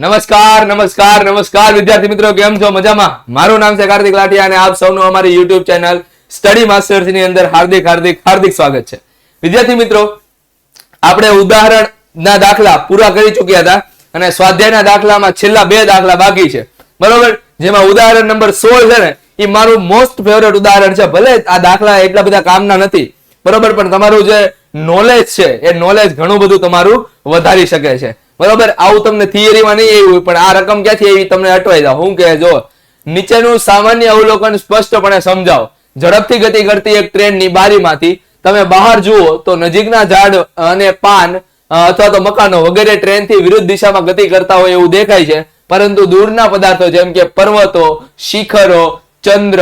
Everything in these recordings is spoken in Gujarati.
નમસ્કાર નમસ્કાર નમસ્કાર વિદ્યાર્થી મિત્રો, કેમ છો? મજામાં? મારું નામ છે કાર્તિક લાઠિયા અને આપ સૌનું અમારી YouTube ચેનલ સ્ટડી માસ્ટર્સ ની અંદર હાર્દિક હાર્દિક હાર્દિક સ્વાગત છે. વિદ્યાર્થી મિત્રો, આપણે ઉદાહરણના દાખલા પૂરા કરી ચૂક્યા હતા અને સ્વાધ્યાયના દાખલામાં છેલ્લા 2 દાખલા બાકી છે, બરોબર? જેમાં ઉદાહરણ નંબર 16 છે ને, એ મારું મોસ્ટ ફેવરેટ ઉદાહરણ છે. ભલે આ દાખલા એટલા બધા કામના નથી, બરોબર, પણ તમારું જે નોલેજ છે એ નોલેજ ઘણું બધું તમારું વધારી શકે છે, બરોબર? આવું તમને થિયરીમાં નહીં આવ્યું, પણ આ રકમ ક્યાંથી આવી તમને અટવાઈ જાવ. હું કહે, જો નીચેનું સામાન્ય અવલોકન સ્પષ્ટપણે સમજાવો. ઝડપથી ગતિ કરતી એક ટ્રેનની બારીમાંથી તમે બહાર જુઓ તો નજીકના ઝાડ અને પાન અથવા તો મકાનો વગેરે ટ્રેનથી વિરુદ્ધ દિશામાં ગતિ કરતા હોય એવું દેખાય છે, પરંતુ દૂરના પદાર્થો જેમ કે પર્વતો, શિખરો, ચંદ્ર,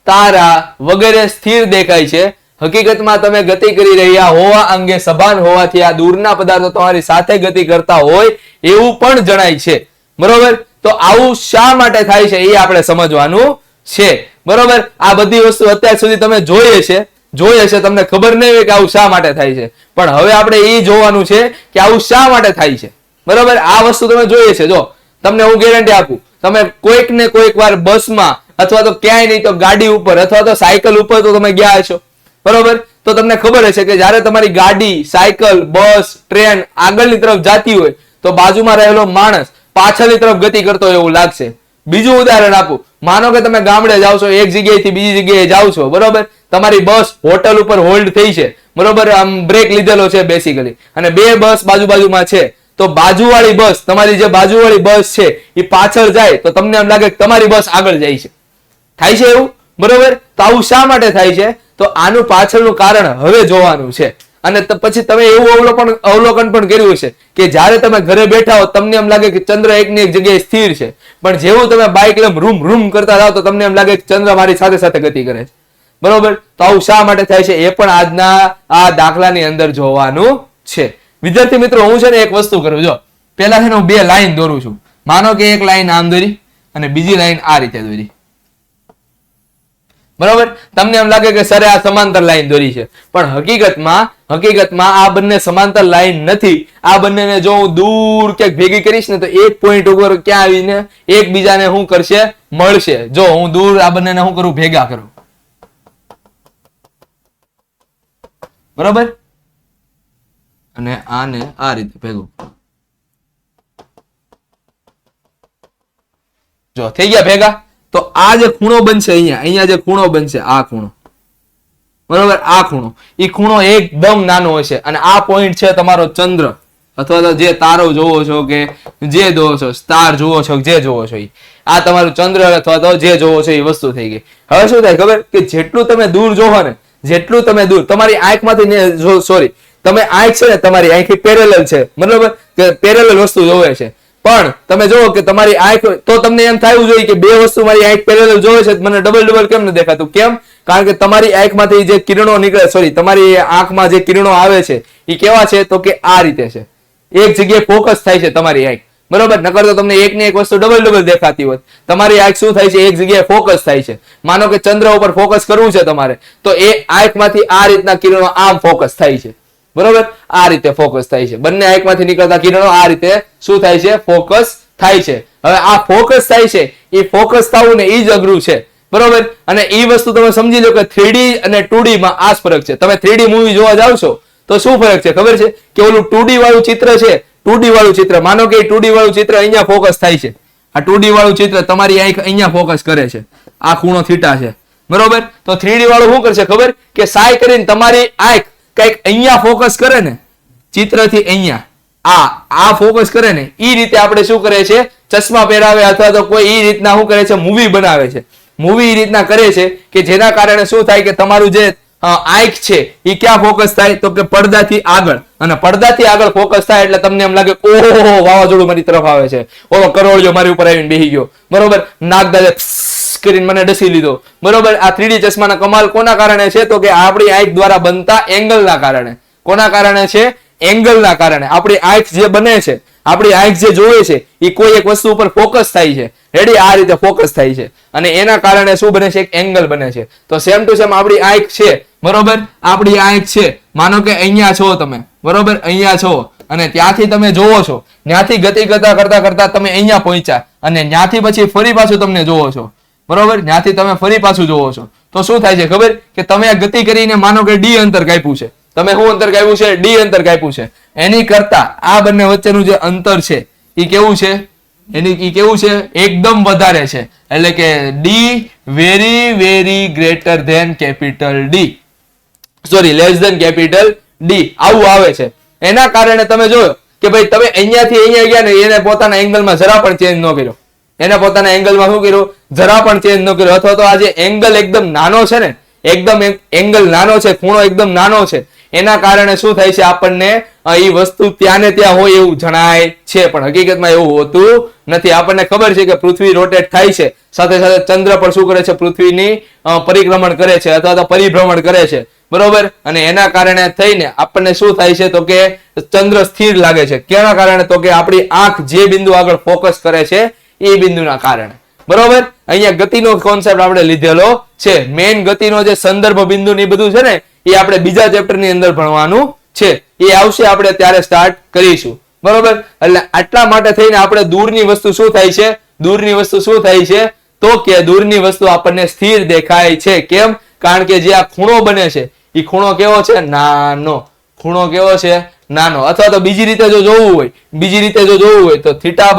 તારા વગેરે સ્થિર દેખાય છે. હકીકતમાં તમે ગતિ કરી રહ્યા હોવા અંગે સભાન હોવાથી આ દૂરના પદાર્થો તમારી સાથે ગતિ કરતા હોય એવું પણ જણાય છે, બરોબર? તો આવું શા માટે થાય છે એ આપણે સમજવાનું છે, બરોબર? આ બધી વસ્તુ અત્યાર સુધી તમે જોઈ હશે, તમને ખબર નહીં હોય કે આવું શા માટે થાય છે, પણ હવે આપણે એ જોવાનું છે કે આવું શા માટે થાય છે, બરોબર? આ વસ્તુ તમે જોઈ હશે. જો તમને હું ગેરંટી આપું, તમે કોઈક ને કોઈક વાર બસમાં અથવા તો ક્યાંય નહીં તો ગાડી ઉપર અથવા તો સાયકલ ઉપર તો તમે ગયા હશો, બરોબર? તો તમને ખબર હશે કે જ્યારે તમારી ગાડી, સાયકલ, બસ, ટ્રેન આગળની તરફ જતી હોય તો બાજુમાં રહેલો માણસ પાછળની તરફ ગતિ કરતો હોય એવું લાગશે. બીજું ઉદાહરણ આપું, માનો કે તમે ગામડે જાઓ છો, એક જગ્યાએથી બીજી જગ્યાએ જાઓ છો, બરોબર? તમારી બસ હોટલ ઉપર હોલ્ડ થઈ છે, બરોબર? આમ બ્રેક લીધેલો છે બેસિકલી, અને 2 બસ બાજુમાં છે. તો બાજુવાળી બસ, તમારી જે બાજુવાળી બસ છે એ પાછળ જાય તો તમને એમ લાગે કે તમારી બસ આગળ જાય છે. થાય છે એવું, બરોબર? તો આવું શા માટે થાય છે? તો આનું પાછળનું કારણ હવે જોવાનું છે. અને પછી તમે એવું અવલોકન પણ કર્યું હશે કે જ્યારે તમે ઘરે બેઠા હો તમને એમ લાગે કે ચંદ્ર એકની એક જગ્યાએ સ્થિર છે, પણ જેવું તમે બાઇક લઈને રૂમ રૂમ કરતા જાઓ તો તમને એમ લાગે કે ચંદ્ર મારી સાથે સાથે ગતિ કરે છે, બરોબર? તો આવું શા માટે થાય છે એ પણ આજના આ દાખલાની અંદર જોવાનું છે. વિદ્યાર્થી મિત્રો, હું છે ને એક વસ્તુ કરું. જો પહેલા છે ને હું 2 લાઈન દોરું છું. માનો કે એક લાઈન આમ દોરી અને બીજી લાઈન આ રીતે દોરી, બરોબર? તમને એમ લાગે કે સર આ સમાંતર લાઈન દોરી છે, પણ હકીકતમાં આ બંને સમાંતર લાઈન નથી. આ બંનેને જો હું દૂર ક્યાંક ભેગી કરીશ ને તો એક પોઈન્ટ ઉપર ક્યાં આવીને એકબીજાને શું કરશે? મળશે. જો હું દૂર આ બંનેને શું કરું? ભેગા કરું, બરોબર? અને આને આ રીતે ભેગું, જો થઈ ગયા ભેગા. તો આ જે ખૂણો બનશે, અહીંયા જે ખૂણો બનશે, આ ખૂણો, બરોબર? આ ખૂણો, એ ખૂણો એકદમ નાનો હશે અને આ પોઈન્ટ છે તમારો ચંદ્ર અથવા તો જે તારો જોવો છો કે જે જોવો છો, સ્ટાર જોવો છો, જે જોવો છો, આ તમારું ચંદ્ર અથવા તો જે જોવો છો એ વસ્તુ થઈ ગઈ. હવે શું થાય ખબર? કે જેટલું તમે દૂર જોવો ને, જેટલું તમે દૂર, તમારી આંખમાંથી સોરી, તમે આંખ છે ને તમારી આંખ પેરેલલ છે, બરોબર? કે પેરેલલ વસ્તુ જોવે છે, પણ તમે જોવો કે તમારી આંખ, તો તમને એમ થવું જોઈએ કે 2 વસ્તુ મારી આંખ પેરેલલ જોવે છે, મને ડબલ કેમ ન દેખાતું? કેમ? કારણ કે તમારી આંખમાંથી જે કિરણો નીકળે, સોરી, તમારી આંખમાં જે કિરણો આવે છે એ કેવા છે? તો કે આ રીતે છે, એક જગ્યાએ ફોકસ થાય છે તમારી આંખ, બરોબર? નકર તો તમને એકની એક વસ્તુ ડબલ દેખાતી હોત. તમારી આંખ શું થાય છે? એક જગ્યાએ ફોકસ થાય છે. માનો કે ચંદ્ર ઉપર ફોકસ કરવું છે તમારે, તો એ આંખમાંથી આ રીતના કિરણો આમ ફોકસ થાય છે, બરોબર? આ રીતે ફોકસ થાય છે. બંને આંખમાંથી નીકળતા કિરણો આ રીતે શું થાય છે? ફોકસ થાય છે. હવે આ ફોકસ થાય છે, એ ફોકસ થવું ને એ જ અઘરું છે, બરોબર? અને એ વસ્તુ તમે સમજી લો કે 3D અને 2D માં આ ફરક છે. તમે 3D મૂવી જોવા જાવ છો તો શું ફરક છે ખબર છે? કે ઓલું 2D વાળું ચિત્ર છે, 2D વાળું ચિત્ર, માનો કે 2D વાળું ચિત્ર અહીંયા ફોકસ થાય છે, આ 2D વાળું ચિત્ર તમારી આંખ અહીંયા ફોકસ કરે છે, આ ખૂણો થીટા છે, બરોબર? તો 3D વાળું શું કરશે ખબર? કે સાય કરીને તમારી આંખ કઈક અહીંયા ફોકસ કરે ને, ચિત્રથી અહીંયા આ ફોકસ કરે ને, એ રીતે આપણે શું કરે છે? ચશ્મા પહેરાવે અથવા તો કોઈ એ રીતના શું કરે છે? મૂવી બનાવે છે. મૂવી એ રીતના કરે છે કે જેના કારણે શું થાય કે તમારું જે આંખ છે એ ક્યાં ફોકસ થાય? તો કે પડદાથી આગળ, અને પડદાથી આગળ ફોકસ થાય એટલે તમને એમ લાગે ઓહો વાવાઝોડું મારી તરફ આવે છે, ઓલો કરોળિયો મારી ઉપર આવીને બેસી ગયો, બરોબર? નાગદાદે કરીને મને ડસી લીધો, બરોબર? આ 3D ચશ્માના કમાલ કોના કારણે છે? તો કે આપણી આંખ દ્વારા બનતા એંગલના કારણે. કોના કારણે છે? એંગલના કારણે. આપણી આંખ જે બને છે, આપણી આંખ જે જોવે છે એ કોઈ એક વસ્તુ ઉપર ફોકસ થાય છે, રેડી? આ રીતે ફોકસ થાય છે અને એના કારણે શું બને છે? એક એંગલ બને છે. તો સેમ ટુ સેમ આપણી આંખ છે, બરોબર? આપણી આંખ છે, માનો કે અહીંયા છો તમે, બરોબર? અહીંયા છો અને ત્યાંથી તમે જોવો છો, ત્યાંથી ગતિ કરતા કરતા તમે અહીંયા પહોંચ્યા અને ત્યાંથી પછી ફરી પાછું તમને જોવો છો, બરોબર, ત્યાંથી તમે ફરી પાછું જોવો છો, તો શું થાય છે ખબર? કે તમે આ ગતિ કરીને માનો કે ડી અંતર કાપ્યું છે, તમે શું અંતર કાપ્યું છે? ડી અંતર કાપ્યું છે. એની કરતા આ બંને વચ્ચેનું જે અંતર છે એ કેવું છે? કેવું છે? એકદમ વધારે છે. એટલે કે D very very greater than capital D, sorry less than capital D, આવું આવે છે. એના કારણે તમે જોયો કે ભાઈ તમે અહીંયાથી અહીંયા ગયા ને એને પોતાના એંગલમાં જરા પણ ચેન્જ ન કર્યો, એને પોતાના એંગલમાં શું કર્યું? જરા પણ ચેન્જ ન કર્યો. અથવા તો આ જે એંગલ એકદમ નાનો છે ને, એકદમ એંગલ નાનો છે, ખૂણો એકદમ નાનો છે, એના કારણે શું થાય છે? આપણને એ વસ્તુ ત્યાં ને ત્યાં હોય એવું જણાય છે, પણ હકીકતમાં એવું હોતું નથી. આપણને ખબર છે કે પૃથ્વી રોટેટ થાય છે, સાથે સાથે ચંદ્ર પણ શું કરે છે? પૃથ્વીની પરિક્રમણ કરે છે અથવા તો પરિભ્રમણ કરે છે, બરોબર. અને એના કારણે થઈને આપણને શું થાય છે? તો કે ચંદ્ર સ્થિર લાગે છે. કેના કારણે? તો કે આપણી આંખ જે બિંદુ આગળ ફોકસ કરે છે એ બિંદુના કારણે, બરોબર. અહીંયા ગતિનો કોન્સેપ્ટ આપણે લીધેલો છે. મેઇન ગતિનો જે સંદર્ભ બિંદુ ની બધું છે ને એ આપણે બીજા ચેપ્ટર ની અંદર ભણવાનું છે. એ આવશે, આપણે ત્યારે સ્ટાર્ટ કરીશું, બરોબર. એટલે આટલા માટે થઈને આપણે દૂરની વસ્તુ શું થાય છે? દૂરની વસ્તુ શું થાય છે? તો કે દૂરની વસ્તુ આપણને સ્થિર દેખાય છે. કેમ? કારણ કે જે આ ખૂણો બને છે એ ખૂણો કેવો છે? નાનો. ખૂણો કેવો છે? નાનો. અથવા તો બીજી રીતે જો જોવું હોય તો થીટા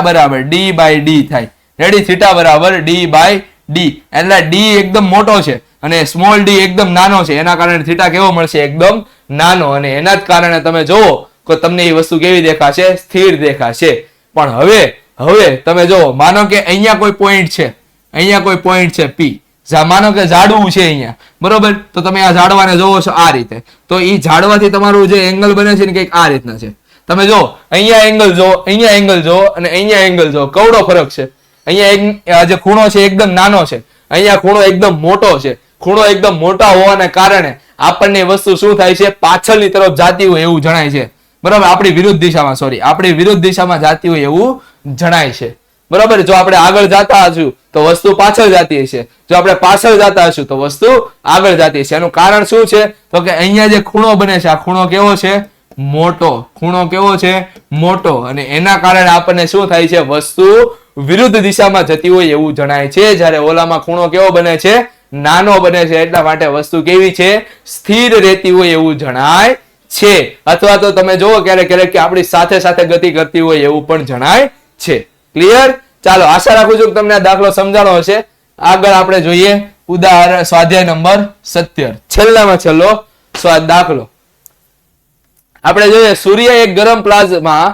બરાબર ડી બાય ડી થાય. રેડી? થીટા બરાબર ડી બાય ડી. એટલે ડી એકદમ મોટો છે અને સ્મોલ ડી એકદમ નાનો છે. એના કારણે થીટા કેવો મળશે? એકદમ નાનો. અને એના જ કારણે તમે જોવો કે તમને એ વસ્તુ કેવી દેખાશે? સ્થિર દેખાશે. પણ હવે તમે જોવો, માનો કે અહીંયા કોઈ પોઈન્ટ છે પી, માનો કે ઝાડવું છે અહીંયા, બરોબર. તો તમે આ ઝાડવાને જોવો છો આ રીતે, તો એ ઝાડવાથી તમારું જે એંગલ બને છે ને કંઈક આ રીતના છે. તમે જો અહીંયા એંગલ જો, અહીંયા એંગલ જો અને અહીંયા એંગલ જો, કવડો ફરક છે. અહીંયા જે ખૂણો છે એકદમ નાનો છે, અહીંયા ખૂણો એકદમ મોટો છે. ખૂણો એકદમ મોટા હોવાને કારણે આપણને વસ્તુ શું થાય છે? પાછળની તરફ જાતી હોય એવું જણાય છે, બરાબર. આપણી વિરુદ્ધ દિશામાં જાતી હોય એવું જણાય છે, બરાબર. જો આપણે આગળ જતા હશું તો વસ્તુ પાછળ જતી હશે, જો આપણે પાછળ જતા હશું તો વસ્તુ આગળ જતી હશે. એનું કારણ શું છે? તો કે અહીંયા જે ખૂણો બને છે, આ ખૂણો કેવો છે? મોટો. ખૂણો કેવો છે? મોટો. અને એના કારણે આપણને શું થાય છે? વસ્તુ વિરુદ્ધ દિશામાં જતી હોય એવું જણાય છે. જ્યારે ઓલામાં ખૂણો કેવો બને છે? નાનો બને છે. એટલા માટે વસ્તુ કેવી છે? સ્થિર રહેતી હોય એવું જણાય છે. અથવા તો તમે જોવો ક્યારેક કે આપણી સાથે સાથે ગતિ કરતી હોય એવું પણ જણાય છે. ક્લિયર? ચાલો, આશા રાખું છું કે તમને આ દાખલો સમજાણો હશે. આગળ આપણે જોઈએ ઉદાહરણ સ્વાધ્યાય નંબર 17, છેલ્લામાં છેલ્લો દાખલો. આપણે જોઈએ સૂર્ય એક ગરમ પ્લાઝમા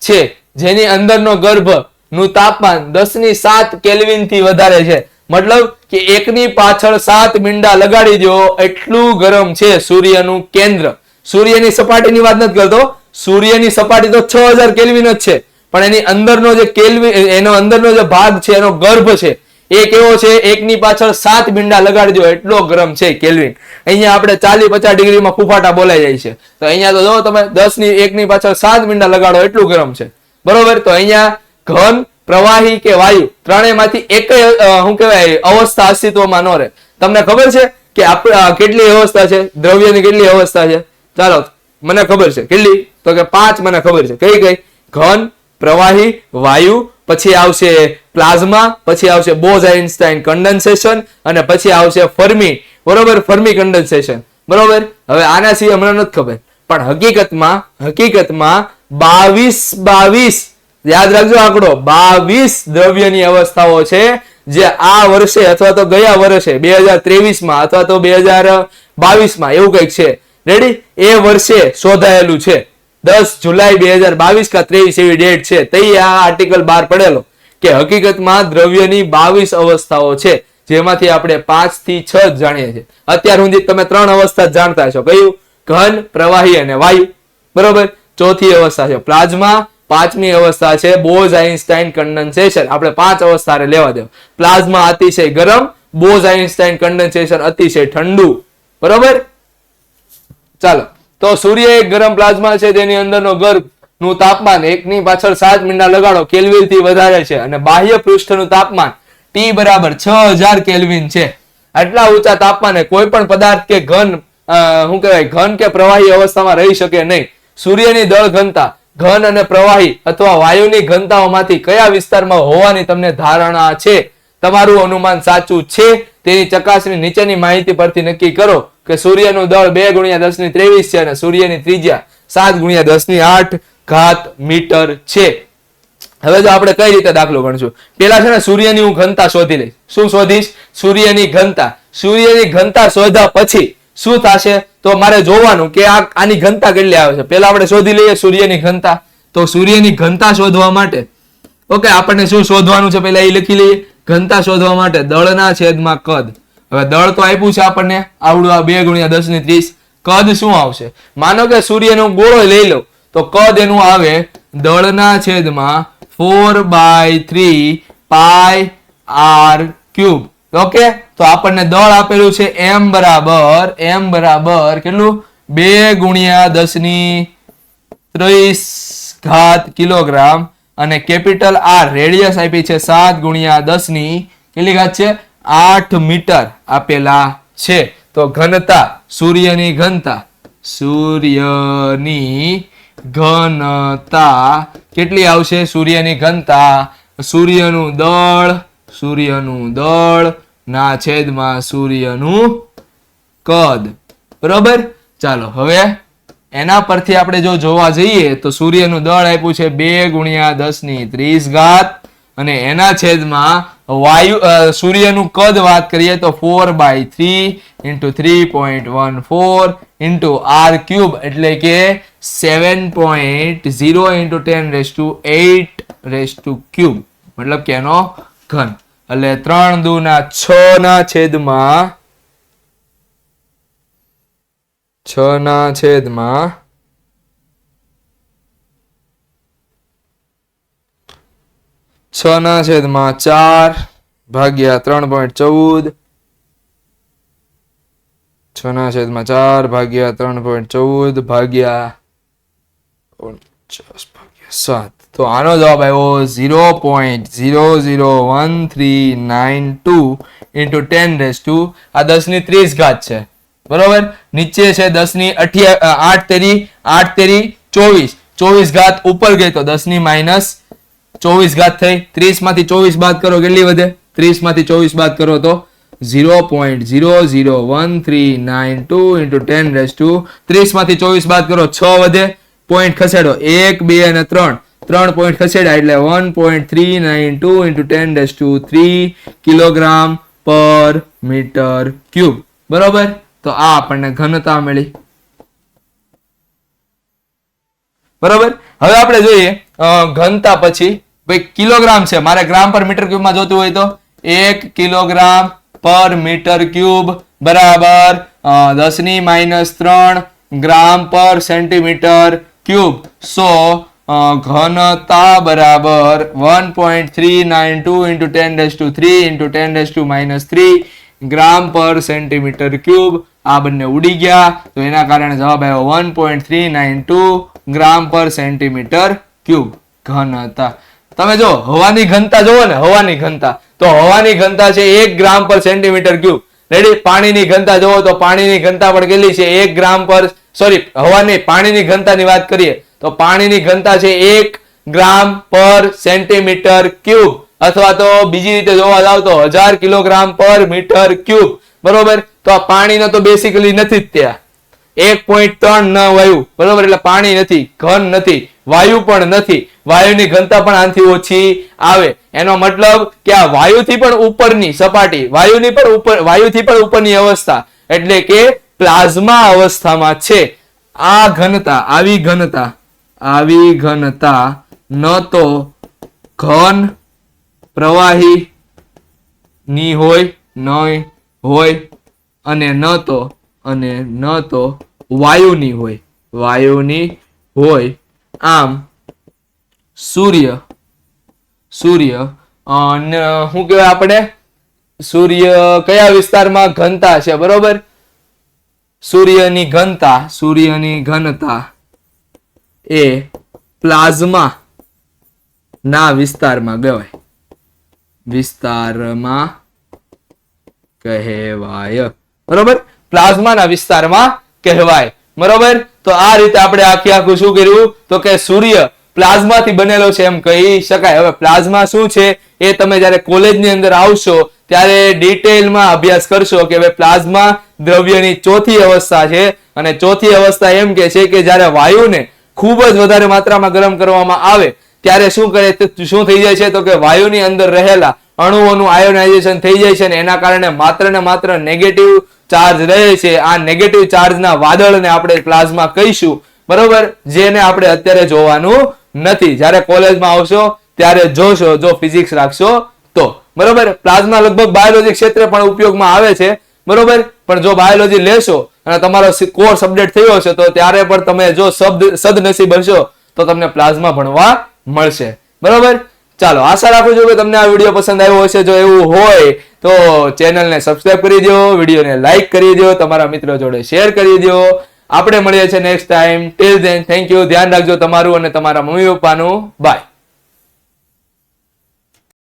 છે જેની અંદરનો ગર્ભ નું તાપમાન 10⁷ કેલ્વિન થી વધારે છે. મતલબ કે એકની પાછળ 7 મીંડા લગાડી દો એટલું ગરમ છે સૂર્યનું કેન્દ્ર. સૂર્યની સપાટીની વાત નથી કરતો, સૂર્યની સપાટી તો 6000 કેલ્વિન જ છે, પણ એની અંદરનો જે કેલ્વિન, એનો અંદરનો જે ભાગ છે, એનો ગર્ભ છે, એ કેવો છે? એકની પાછળ 7 મીંડા લગાડી દો એટલો ગરમ છે કેલ્વિન. અહીંયા આપણે 40-50 ડિગ્રીમાં ફૂફાટા બોલાઈ જાય છે, તો અહીંયા તો જો તમે 1ની પાછળ 7 મીંડા લગાડો એટલું ગરમ છે, બરોબર. તો અહીંયા ઘન, પ્રવાહી કે વાયુ ત્રણેયમાંથી એક શું કહેવાય અવસ્થા અસ્તિત્વમાં ન રહે. તમને ખબર છે કે કેટલી અવસ્થા છે દ્રવ્યની? કેટલી અવસ્થા છે? ચાલો, મને ખબર છે. કેટલી? તો કે 5 મને ખબર છે. કઈ? ઘન, પ્રવાહી, વાયુ, પછી આવશે પ્લાઝ્મા, પછી આવશે બોઝ-આઇન્સ્ટાઇન કન્ડેન્સેશન અને પછી આવશે ફર્મી, બરોબર, ફર્મી કન્ડેન્સેશન, બરોબર. હવે આના સિવાય મને નથી ખબર, પણ હકીકતમાં 22 યાદ રાખજો આંકડો, 22 દ્રવ્યની અવસ્થાઓ છે જે આ વર્ષે અથવા તો ગયા વર્ષે 2023માં અથવા તો 2022માં એવું કંઈક છે, રેડી, એ વર્ષે શોધાયેલું છે. 10 જુલાઈ 2022 કા 23 એવી ડેટ છે. તઈ આ આર્ટિકલ બહાર પડેલો કે હકીકતમાં દ્રવ્યની 22 અવસ્થાઓ છે, જેમાંથી આપણે 5 થી 6 જાણીએ છીએ. અત્યાર સુધી તમે 3 અવસ્થા જાણતા છો. કયું? ઘન, પ્રવાહી અને વાયુ, બરોબર. ચોથી અવસ્થા છે પ્લાઝ્મા, પાંચમી અવસ્થા છે બોઝ-આઇન્સ્ટાઇન કન્ડેન્સેશન. આપણે 5 અવસ્થા લેવા દો. પ્લાઝ્મા અતિશય ગરમ, બોઝ-આઇન્સ્ટાઇન કન્ડેન્સેશન અતિશય ઠંડુ, બરોબર. ચાલો, તો સૂર્ય એક ગરમ પ્લાઝ્મા છે જેની અંદરનો ગર્ભનું તાપમાન 1ની પાછળ 7 મીંડા લગાડો કેલ્વિન થી વધારે છે અને બાહ્ય પૃષ્ઠનું તાપમાન T બરાબર 6000 કેલ્વિન છે. આટલા ઊંચા તાપમાને કોઈ પણ પદાર્થ કે ઘન શું કહેવાય ઘન કે પ્રવાહી અવસ્થામાં રહી શકે નહીં. સૂર્યની દળ ઘનતા ઘન અને પ્રવાહી અથવા વાયુની ઘનતાઓમાંથી કયા વિસ્તારમાં હોવાની તમને ધારણા છે, તમારું અનુમાન સાચું છે તેની ચકાસણી નીચેની માહિતી પરથી નક્કી કરો કે સૂર્યનું દળ 2 × 10⁻23 છે અને સૂર્યની ત્રિજ્યા 7 × 10⁸ ઘાત મીટર છે. હવે જો આપણે કઈ રીતે દાખલો ગણશું, પેલા છે ને સૂર્યની હું ઘનતા શોધી લઈશ. શું શોધીશ? સૂર્યની ઘનતા. સૂર્યની ઘનતા શોધ્યા પછી શું થશે તો મારે જોવાનું કે આની ઘનતા કેટલી આવે છે. પેલા આપણે શોધી લઈએ સૂર્યની ઘનતા. તો સૂર્યની ઘનતા શોધવા માટે ઓકે આપણને શું શોધવાનું છે પેલા એ લખી લઈએ. ઘનતા શોધવા માટે દળના છેદમાં કદ. હવે દળ તો આપ્યું છે આપણને આવડું આ 2 × 10⁻30. કદ શું આવશે? માનો કે સૂર્યનો ગોળો લઈ લો તો કદ એનું આવે દળના છેદમાં 4/3 પાઈ r ક્યુબ. ઓકે, તો આપણને દળ આપેલું છે m બરાબર કેટલું 2 × 10⁻30 કિલોગ્રામ અને કેપિટલ R રેડિયસ આપી છે 7 × 10 કેટલી ઘાત છે 8 મીટર આપેલા છે. તો ઘનતા સૂર્યની ઘનતા કેટલી આવશે? સૂર્યની ઘનતા સૂર્યનું દળ ના છેદમાં સૂર્યનું કદ. બરોબર, ચાલો હવે એના પરથી આપણે જો જોવા જઈએ તો સૂર્યનું દળ આપ્યું છે 2 × 10⁻30 અને એના છેદમાં સૂર્યનું કદ વાત કરીએ તો 4/3 × 3.14 × r ક્યુબ એટલે કે 7.0 × 10⁸8³ મતલબ કે એનો ઘન. એટલે 3 × 2 = 6 ના છેદમાં 4 ભાગ્યા 3.14 6/4 ભાગ્યા 3.14 ભાગ્યા 49/7. તો આનો જવાબ આવ્યો 0.001392 × 10⁻30 છે. બરોબર, નીચે છે 10⁸ 8 તેરી 24 ઘાત ઉપર ગઈ તો 10⁻24 ઘાત થઈ. 30 માંથી 24 બાદ કરો કેટલી વધે? 30 માંથી 24 બાદ કરો તો 0.00139 × 10⁻30 માંથી 24 બાદ કરો 6 વધે. પોઈન્ટ ખસેડો 1 2 અને 3 પોઈન્ટ ખસેડા એટલે 1.392 × 10⁻3 કિલોગ્રામ પર મીટર ક્યુબ. બરોબર, તો આ આપણને ઘનતા મળી. બરોબર, હવે આપણે જોઈએ ઘનતા પછી ભાઈ કિલોગ્રામ છે, મારે ગ્રામ પર મીટર ક્યુબ માં જોતું હોય તો 1 કિલોગ્રામ પર મીટર ક્યુબ બરાબર 10⁻³ ગ્રામ પર સેન્ટીમીટર ક્યુબ. સો ઘનતા બરાબર 1.392 × 10⁻3 ગ્રામ પર સેન્ટીમીટર ક્યુબ. આ બંને ઉડી ગયા તો એના કારણે જવાબ આવ્યો 1.392 ગ્રામ પર સેન્ટીમીટર ક્યુબ ઘનતા. તમે જો હવાની ઘનતા જોવો ને, હવાની ઘનતા તો હવાની ઘનતા છે 1 ગ્રામ પર સેન્ટીમીટર ક્યુબ. રેડી, પાણીની ઘનતા જોવો તો પાણીની ઘનતા પણ કેટલી છે 1 ગ્રામ પર પાણીની ઘનતાની વાત કરીએ તો પાણીની ઘનતા છે 1 ગ્રામ પર સેન્ટીમીટર ક્યુબ અથવા તો બીજી રીતે જોવા જાવ તો 1000 કિલોગ્રામ પર મીટર ક્યુબ. બરોબર, તો આ પાણીનો તો બેસિકલી નથી જ ત્યાં 1.3 ન વાયુ. બરોબર, એટલે પાણી નથી, ઘન નથી, વાયુ પણ નથી. વાયુની ઘનતા પણ આનાથી ઓછી આવે. એનો મતલબ કે આ વાયુથી પણ ઉપરની સપાટી, વાયુથી પણ ઉપરની અવસ્થા એટલે કે પ્લાઝમા અવસ્થામાં છે. આ ઘનતા આવી ઘનતા ન તો ઘન પ્રવાહી ની હોય અને ન તો વાયુની હોય. આમ સૂર્ય શું કહેવાય આપણે સૂર્ય કયા વિસ્તારમાં ઘનતા છે? બરોબર, સૂર્યની ઘનતા એ પ્લાઝમા ના વિસ્તારમાં કહેવાય. બરોબર, પ્લાઝમાના વિસ્તારમાં કહેવાય. બરોબર, તો તો આ રીતે આપણે આખું શું કર્યું તો કે સૂર્ય પ્લાઝમાથી બનેલો છે એમ કહી શકાય. હવે પ્લાઝમા શું છે એ તમે જ્યારે કોલેજની અંદર આવશો ત્યારે ડિટેલમાં અભ્યાસ કરશો કે હવે પ્લાઝમા દ્રવ્યની ચોથી અવસ્થા છે. અને ચોથી અવસ્થા એમ કે છે કે જ્યારે વાયુને ખૂબ જ વધારે માત્રામાં ગરમ કરવામાં આવે ત્યારે શું કરે શું થઈ જાય છે તો કે વાયુની અંદર રહેલા અણુઓનું આયોનાઇઝેશન થઈ જાય છે, ને એના કારણે માત્ર ને માત્ર નેગેટિવ ચાર્જ રહે છે. આ નેગેટિવ ચાર્જના વાદળને આપણે પ્લાઝમા કહીશું, બરોબર, જેને આપણે અત્યારે જોવાનું નથી. જ્યારે કોલેજમાં આવશો ત્યારે જોશો, જો ફિઝિક્સ રાખશો તો, બરોબર. પ્લાઝમા લગભગ બાયોલોજી ક્ષેત્રે પણ ઉપયોગમાં આવે છે, બરોબર. પણ જો બાયોલોજી લેશો અને તમારો કોર્સ અપડેટ થયો છે તો ત્યારે પણ તમે જો સદનસીબ હશો તો તમને પ્લાઝમા ભણવા મળશે, બરોબર. ચાલો, આશા રાખું છું કે તમને આ વિડીયો પસંદ આવ્યો હશે. જો એવું હોય તો ચેનલને સબસ્ક્રાઇબ કરી દો, વિડીયોને લાઈક કરી દો, તમારા મિત્રો જોડે શેર કરી દો. આપણે મળીએ છીએ next time. Till then thank you. ધ્યાન રાખજો તમારું અને તમારા મમ્મી પપ્પાનું. બાય.